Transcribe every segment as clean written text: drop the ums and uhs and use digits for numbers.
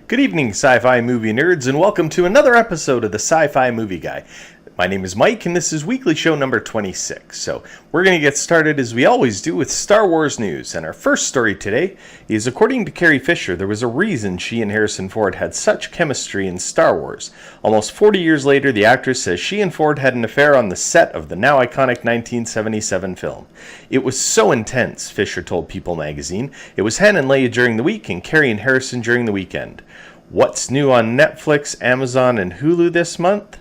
Good evening, sci-fi movie nerds, and welcome to another episode of the Sci-Fi Movie Guy. My name is Mike, and this is weekly show number 26. So we're going to get started, as we always do, with Star Wars news. And our first story today is, according to Carrie Fisher, there was a reason she and Harrison Ford had such chemistry in Star Wars. Almost 40 years later, the actress says she and Ford had an affair on the set of the now iconic 1977 film. It was so intense, Fisher told People magazine. It was Han and Leia during the week, and Carrie and Harrison during the weekend. What's new on Netflix, Amazon, and Hulu this month?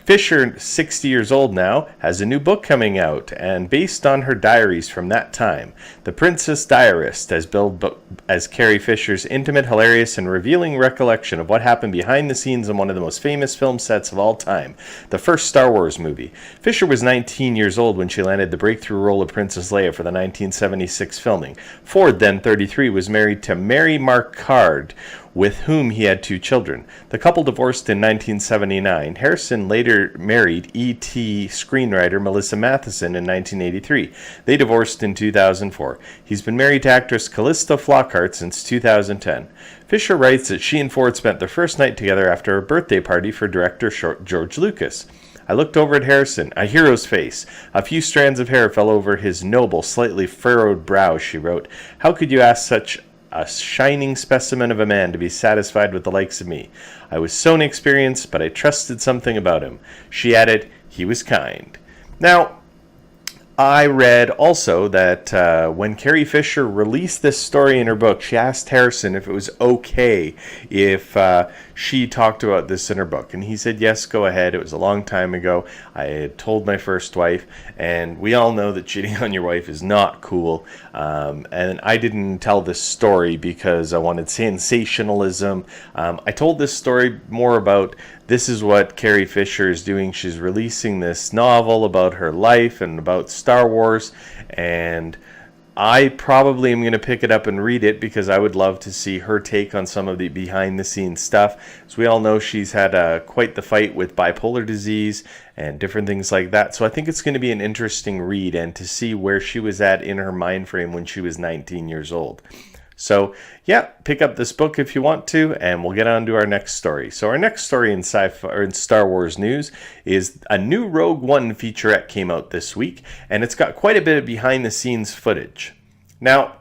Fisher, 60 years old now, has a new book coming out, and based on her diaries from that time. The Princess Diarist, as billed as Carrie Fisher's intimate, hilarious, and revealing recollection of what happened behind the scenes on one of the most famous film sets of all time, the first Star Wars movie. Fisher was 19 years old when she landed the breakthrough role of Princess Leia for the 1976 filming. Ford, then 33, was married to Mary Marquard, with whom he had 2 children. The couple divorced in 1979. Harrison later married E.T. screenwriter Melissa Matheson in 1983. They divorced in 2004. He's been married to actress Callista Flockhart since 2010. Fisher writes that she and Ford spent their first night together after a birthday party for director George Lucas. I looked over at Harrison, a hero's face. A few strands of hair fell over his noble, slightly furrowed brow, she wrote. How could you ask such a shining specimen of a man to be satisfied with the likes of me? I was so inexperienced, but I trusted something about him. She added, he was kind. Now, I read also that when Carrie Fisher released this story in her book, she asked Harrison if it was okay if she talked about this in her book. And he said, yes, go ahead. It was a long time ago. I had told my first wife, and we all know that cheating on your wife is not cool. And I didn't tell this story because I wanted sensationalism. I told this story more about this is what Carrie Fisher is doing. She's releasing this novel about her life and about Star Wars, and I probably am going to pick it up and read it because I would love to see her take on some of the behind-the-scenes stuff. As we all know, she's had quite the fight with bipolar disease and different things like that. So I think it's going to be an interesting read and to see where she was at in her mind frame when she was 19 years old. So, yeah, pick up this book if you want to, and we'll get on to our next story. So our next story in Sci-Fi or in Star Wars news is a new Rogue One featurette came out this week, and it's got quite a bit of behind-the-scenes footage. Now,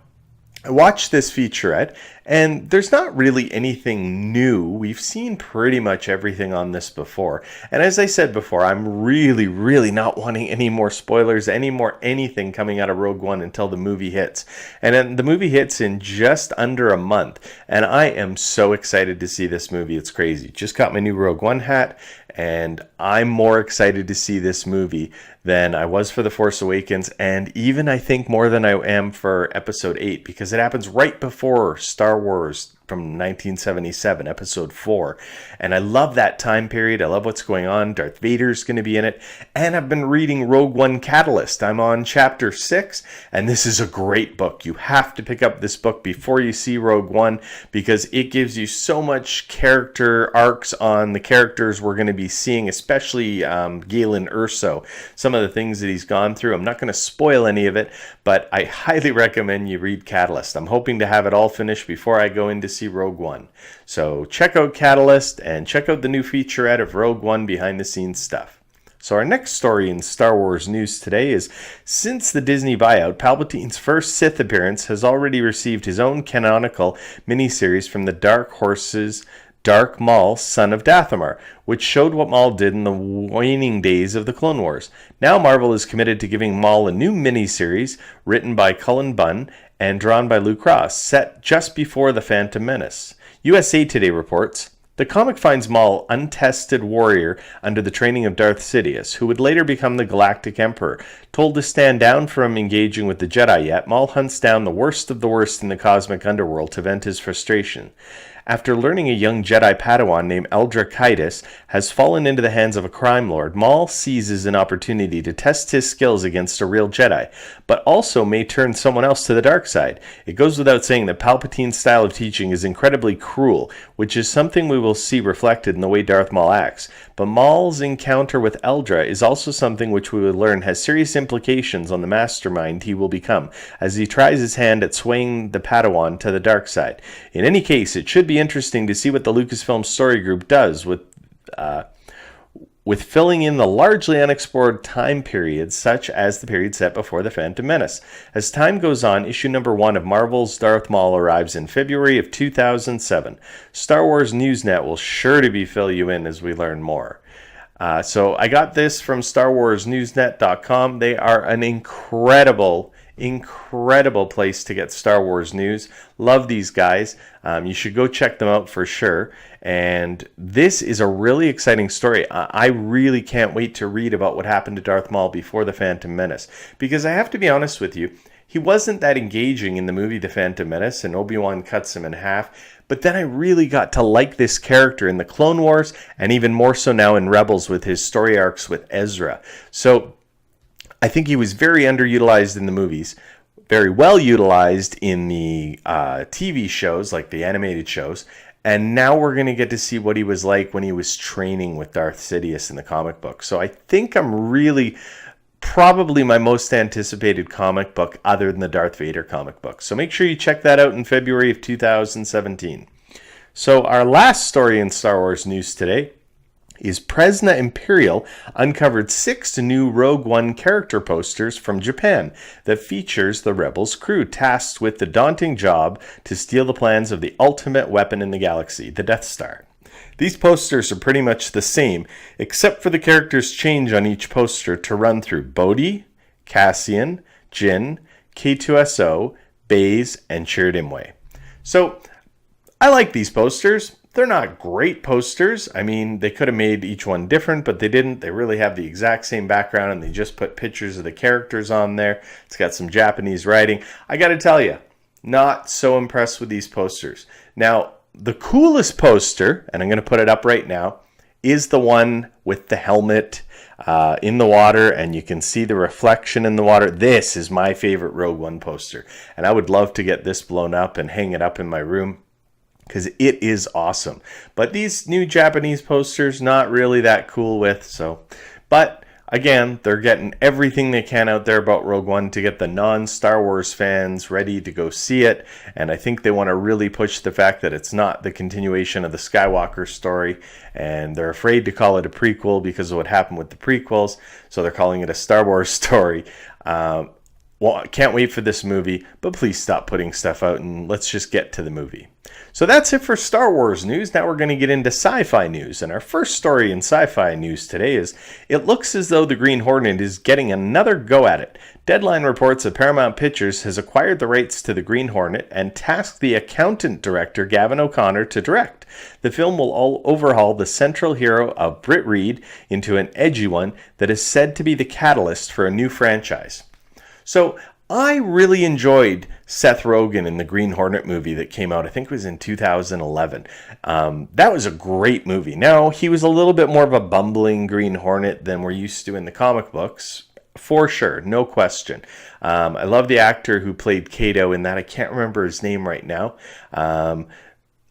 I watched this featurette, and there's not really anything new. We've seen pretty much everything on this before. And as I said before, I'm really not wanting any more spoilers, anything coming out of Rogue One until the movie hits. And then the movie hits in just under a month. And I am so excited to see this movie. It's crazy. Just got my new Rogue One hat, and I'm more excited to see this movie than I was for The Force Awakens, and even I think more than I am for Episode 8, because it happens right before Star Wars from 1977, Episode 4. And I love that time period. I love what's going on. Darth Vader's going to be in it. And I've been reading Rogue One Catalyst. I'm on Chapter 6, and this is a great book. You have to pick up this book before you see Rogue One, because it gives you so much character arcs on the characters we're going to be seeing, especially Galen Erso. Some of the things that he's gone through. I'm not going to spoil any of it, but I highly recommend you read Catalyst. I'm hoping to have it all finished before I go in to see Rogue One. So check out Catalyst and check out the new featurette of Rogue One behind the scenes stuff. So our next story in Star Wars news today is, since the Disney buyout, Palpatine's first Sith appearance has already received his own canonical miniseries from the Dark Horse's Dark Maul, son of Dathomir, which showed what Maul did in the waning days of the Clone Wars. Now Marvel is committed to giving Maul a new miniseries written by Cullen Bunn and drawn by Lou Cross, set just before The Phantom Menace. USA Today reports, the comic finds Maul untested warrior under the training of Darth Sidious, who would later become the Galactic Emperor. Told to stand down from engaging with the Jedi yet, Maul hunts down the worst of the worst in the cosmic underworld to vent his frustration. After learning a young Jedi Padawan named Eldra Kaitis has fallen into the hands of a crime lord, Maul seizes an opportunity to test his skills against a real Jedi, but also may turn someone else to the dark side. It goes without saying that Palpatine's style of teaching is incredibly cruel, which is something we will see reflected in the way Darth Maul acts. But Maul's encounter with Eldra is also something which we will learn has serious implications on the mastermind he will become, as he tries his hand at swaying the Padawan to the dark side. In any case, it should be interesting to see what the Lucasfilm Story Group does with filling in the largely unexplored time periods, such as the period set before The Phantom Menace. As time goes on, issue number 1 of Marvel's Darth Maul arrives in February of 2007. Star Wars Newsnet will sure to be fill you in as we learn more. So I got this from StarWarsNewsNet.com. They are an incredible place to get Star Wars news. Love these guys. You should go check them out for sure. And this is a really exciting story. I really can't wait to read about what happened to Darth Maul before The Phantom Menace. Because I have to be honest with you, he wasn't that engaging in the movie The Phantom Menace, and Obi-Wan cuts him in half. But then I really got to like this character in the Clone Wars, and even more so now in Rebels with his story arcs with Ezra. So I think he was very underutilized in the movies, very well utilized in the TV shows, like the animated shows. And now we're going to get to see what he was like when he was training with Darth Sidious in the comic book. So I think I'm really probably my most anticipated comic book other than the Darth Vader comic book. So make sure you check that out in February of 2017. So our last story in Star Wars news today is Presna Imperial uncovered 6 new Rogue One character posters from Japan that features the Rebels crew tasked with the daunting job to steal the plans of the ultimate weapon in the galaxy, the Death Star. These posters are pretty much the same, except for the characters change on each poster to run through Bodhi, Cassian, Jin, K2SO, Baze, and Chirrut Îmwe. So, I like these posters. They're not great posters. I mean, they could have made each one different, but they didn't. They really have the exact same background, and they just put pictures of the characters on there. It's got some Japanese writing. I got to tell you, not so impressed with these posters. Now, the coolest poster, and I'm going to put it up right now, is the one with the helmet in the water, and you can see the reflection in the water. This is my favorite Rogue One poster, and I would love to get this blown up and hang it up in my room, because it is awesome. But these new Japanese posters, not really that cool with. But again, they're getting everything they can out there about Rogue One to get the non-Star Wars fans ready to go see it. And I think they want to really push the fact that it's not the continuation of the Skywalker story. And they're afraid to call it a prequel because of what happened with the prequels. So they're calling it a Star Wars story. Well, I can't wait for this movie, but please stop putting stuff out and let's just get to the movie. So that's it for Star Wars news. Now we're going to get into sci-fi news. And our first story in sci-fi news today is, it looks as though the Green Hornet is getting another go at it. Deadline reports that Paramount Pictures has acquired the rights to the Green Hornet and tasked the accountant director Gavin O'Connor to direct. The film will overhaul the central hero of Britt Reed into an edgy one that is said to be the catalyst for a new franchise. So I really enjoyed Seth Rogen in the Green Hornet movie that came out, I think it was in 2011. That was a great movie. Now, he was a little bit more of a bumbling Green Hornet than we're used to in the comic books, for sure, no question. I love the actor who played Kato in that. I can't remember his name right now.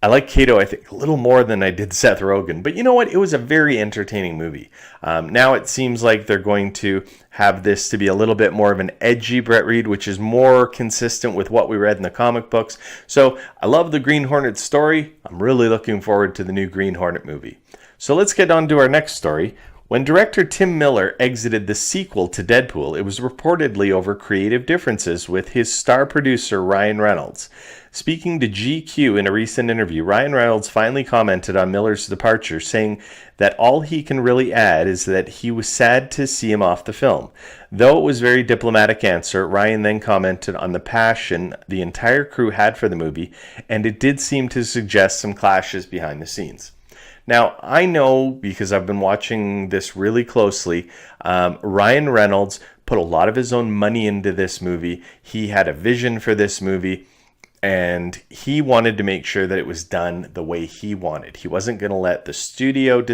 I like Kato, I think, a little more than I did Seth Rogen. But you know what? It was a very entertaining movie. Now it seems like they're going to have this to be a little bit more of an edgy Brett Reed, which is more consistent with what we read in the comic books. So I love the Green Hornet story. I'm really looking forward to the new Green Hornet movie. So let's get on to our next story. When director Tim Miller exited the sequel to Deadpool, it was reportedly over creative differences with his star producer Ryan Reynolds. Speaking to GQ in a recent interview, Ryan Reynolds finally commented on Miller's departure, saying that all he can really add is that he was sad to see him off the film. Though it was a very diplomatic answer, Ryan then commented on the passion the entire crew had for the movie, and it did seem to suggest some clashes behind the scenes. Now, I know, because I've been watching this really closely, Ryan Reynolds put a lot of his own money into this movie. He had a vision for this movie. and he wanted to make sure that it was done the way he wanted. He wasn't going to let the studio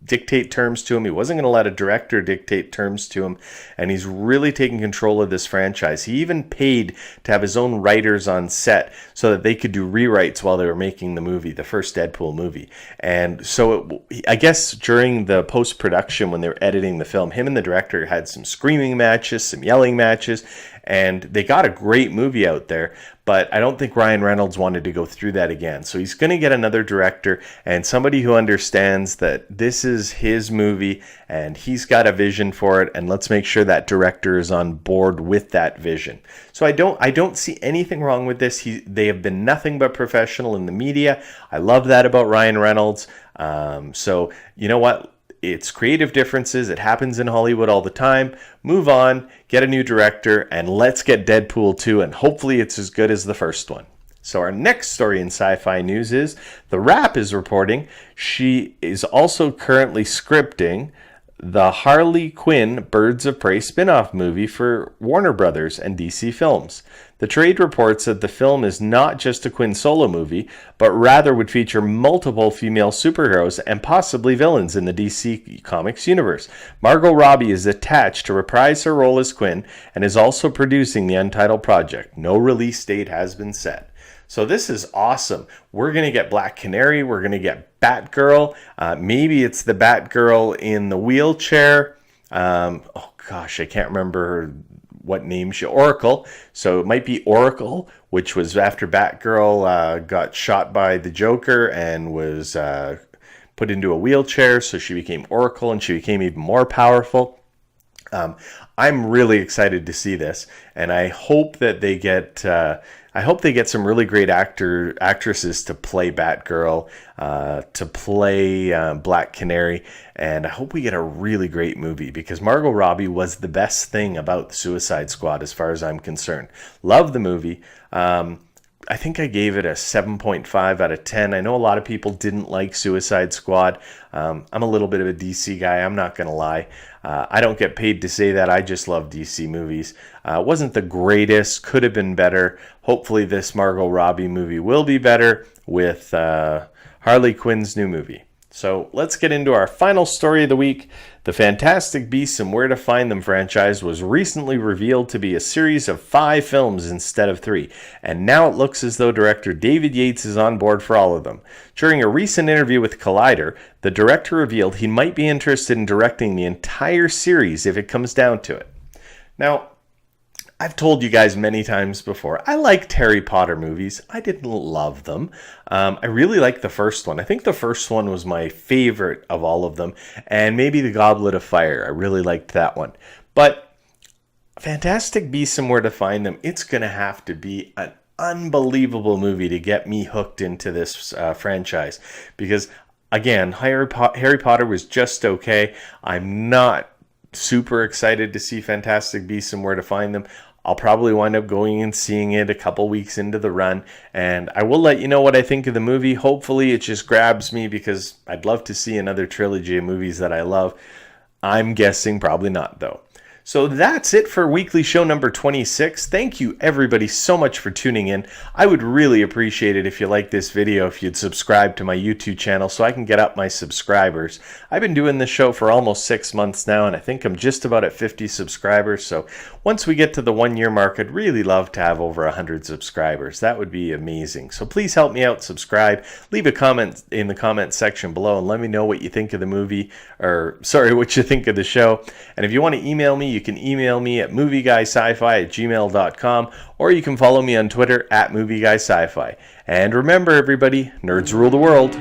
dictate terms to him. He wasn't going to let a director dictate terms to him, and he's really taking control of this franchise. He even paid to have his own writers on set so that they could do rewrites while they were making the movie, the first Deadpool movie. And so I guess during the post-production, when they were editing the film, him and the director had some screaming matches, some yelling matches, and they got a great movie out there. But I don't think Ryan Reynolds wanted to go through that again. So he's going to get another director and somebody who understands that this is his movie and he's got a vision for it. And let's make sure that director is on board with that vision. So I don't see anything wrong with this. They have been nothing but professional in the media. I love that about Ryan Reynolds. So you know what? It's creative differences. It happens in Hollywood all the time. Move on, get a new director, and let's get Deadpool 2, and hopefully it's as good as the first one. So our next story in sci-fi news is The Wrap is reporting she is also currently scripting the Harley Quinn Birds of Prey spin-off movie for Warner Brothers and DC Films. The trade reports that the film is not just a Quinn solo movie, but rather would feature multiple female superheroes and possibly villains in the DC Comics universe. Margot Robbie is attached to reprise her role as Quinn and is also producing the untitled project. No release date has been set. So this is awesome. We're going to get Black Canary. We're going to get Batgirl. Maybe it's the Batgirl in the wheelchair. I can't remember what name she... Oracle. So it might be Oracle, which was after Batgirl got shot by the Joker and was put into a wheelchair. So she became Oracle and she became even more powerful. I'm really excited to see this, and I hope that they get some really great actresses to play Batgirl, to play Black Canary, and I hope we get a really great movie because Margot Robbie was the best thing about the Suicide Squad as far as I'm concerned. Love the movie. I think I gave it a 7.5 out of 10. I know a lot of people didn't like Suicide Squad. I'm a little bit of a DC guy, I'm not going to lie. I don't get paid to say that. I just love DC movies. Wasn't the greatest, could have been better. Hopefully this Margot Robbie movie will be better with Harley Quinn's new movie. So let's get into our final story of the week. The Fantastic Beasts and Where to Find Them franchise was recently revealed to be a series of 5 films instead of 3, and now it looks as though director David Yates is on board for all of them. During a recent interview with Collider, the director revealed he might be interested in directing the entire series if it comes down to it. Now, I've told you guys many times before, I liked Harry Potter movies. I didn't love them. I really liked the first one. I think the first one was my favorite of all of them. And maybe The Goblet of Fire. I really liked that one. But Fantastic Beasts and Where to Find Them, it's going to have to be an unbelievable movie to get me hooked into this franchise. Because, again, Harry Potter was just okay. I'm not super excited to see Fantastic Beasts and Where to Find Them. I'll probably wind up going and seeing it a couple weeks into the run, and I will let you know what I think of the movie. Hopefully it just grabs me because I'd love to see another trilogy of movies that I love. I'm guessing probably not, though. So that's it for weekly show number 26. Thank you everybody so much for tuning in. I would really appreciate it if you liked this video, if you'd subscribe to my YouTube channel so I can get up my subscribers. I've been doing this show for almost 6 months now, and I think I'm just about at 50 subscribers. So once we get to the 1 year mark, I'd really love to have over 100 subscribers. That would be amazing. So please help me out, subscribe, leave a comment in the comment section below and let me know what you think of the movie, what you think of the show. And if you want to email me, you can email me at movieguySciFi@gmail.com, or you can follow me on Twitter at movieguySciFi. And remember, everybody, nerds rule the world.